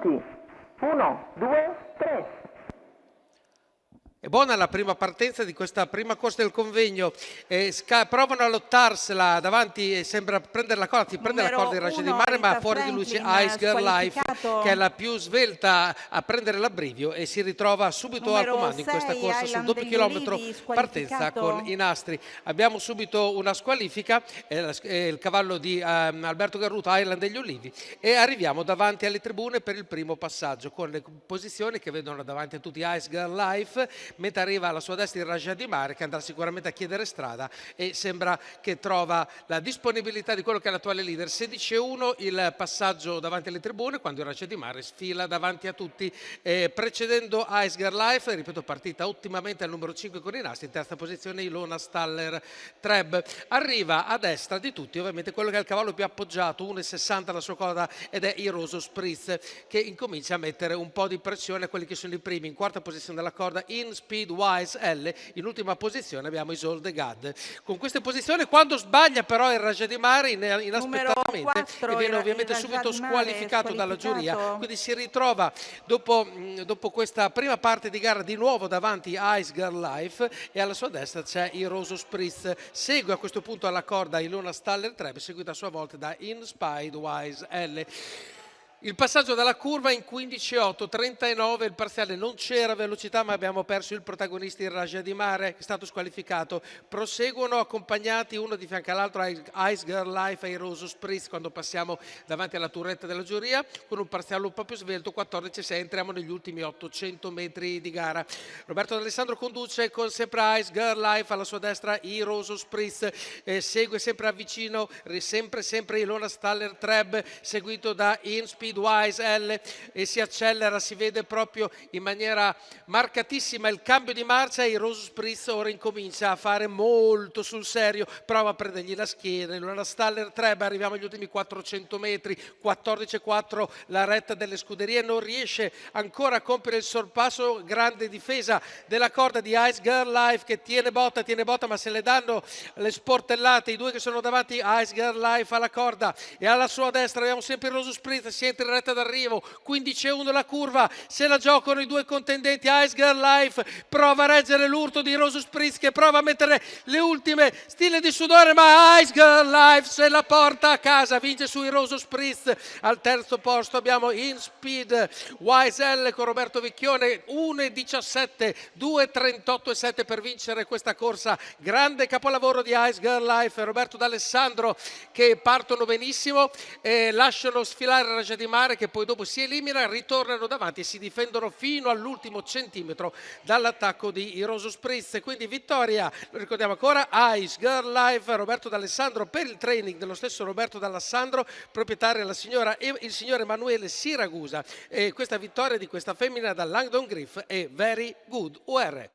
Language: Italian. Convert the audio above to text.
Pronti? 1, 2, 3. È buona la prima partenza di questa prima corsa del convegno, provano a lottarsela davanti e sembra prendere la corda, prende la corda di Rashid Di Mare, ma fuori di lui c'è Ice Girl Life che è la più svelta a prendere l'abbrivio e si ritrova subito al comando in questa corsa sul doppio chilometro partenza con i nastri. Abbiamo subito una squalifica, il cavallo di Alberto Garruto, Island degli Ulivi, e arriviamo davanti alle tribune per il primo passaggio con le posizioni che vedono davanti a tutti Ice Girl Life, mentre arriva alla sua destra il Rashid Di Mare che andrà sicuramente a chiedere strada e sembra che trova la disponibilità di quello che è l'attuale leader. 16-1 il passaggio davanti alle tribune quando il Rashid Di Mare sfila davanti a tutti, precedendo Ice Girl Life, ripeto, partita ottimamente al numero 5 con i nastri, in terza posizione Ilona Staller Treb. Arriva a destra di tutti ovviamente quello che è il cavallo più appoggiato, 1,60 la sua coda, ed è Iroso Spritz, che incomincia a mettere un po' di pressione a quelli che sono i primi. In quarta posizione della corda In Speedwise L, in ultima posizione abbiamo Isolde Gad. Con queste posizioni, quando sbaglia però il Rashid Di Mare inaspettatamente e viene ovviamente subito squalificato dalla giuria, quindi si ritrova dopo questa prima parte di gara di nuovo davanti Ice Girl Life e alla sua destra c'è Iroso Spritz. Segue a questo punto alla corda Ilona Staller Treb, seguita a sua volta da In Speedwise L. Il passaggio dalla curva in 15-8, 39 il parziale, non c'era velocità ma abbiamo perso il protagonista, il Rashid Di Mare, che è stato squalificato. Proseguono accompagnati uno di fianco all'altro Ice Girl Life e Iroso Spritz quando passiamo davanti alla turretta della giuria con un parziale un po' più svelto, 14-6, entriamo negli ultimi 800 metri di gara. Roberto D'Alessandro conduce con sempre Ice Girl Life, alla sua destra Iroso Spritz, segue sempre a vicino sempre Ilona Staller Treb, seguito da In Speed Wise L, e si accelera, si vede proprio in maniera marcatissima il cambio di marcia. E Rose Spritz ora incomincia a fare molto sul serio, prova a prendergli la schiena. Ilona Staller Treb, arriviamo agli ultimi 400 metri, 14-4 la retta delle scuderie, non riesce ancora a compiere il sorpasso. Grande difesa della corda di Ice Girl Life che tiene botta, ma se le danno le sportellate i due che sono davanti. Ice Girl Life alla corda e alla sua destra abbiamo sempre Rose Spritz, si entra in retta d'arrivo, 15-1 la curva, se la giocano i due contendenti. Ice Girl Life prova a reggere l'urto di Rose Spritz che prova a mettere le ultime stille di sudore, ma Ice Girl Life se la porta a casa, vince su Rose Spritz. Al terzo posto abbiamo In Speed Wise L con Roberto Vicchione, 1,17, 2,38,7 per vincere questa corsa. Grande capolavoro di Ice Girl Life e Roberto D'Alessandro che partono benissimo, lasciano sfilare Rashid Di Mare che poi dopo si elimina, ritornano davanti e si difendono fino all'ultimo centimetro dall'attacco di Iroso Spritz. Quindi vittoria, lo ricordiamo ancora, Ice Girl Life, Roberto D'Alessandro per il training dello stesso Roberto D'Alessandro, proprietaria la signora e il signore Emanuele Siragusa, e questa vittoria di questa femmina da Langdon Griff è very good UR.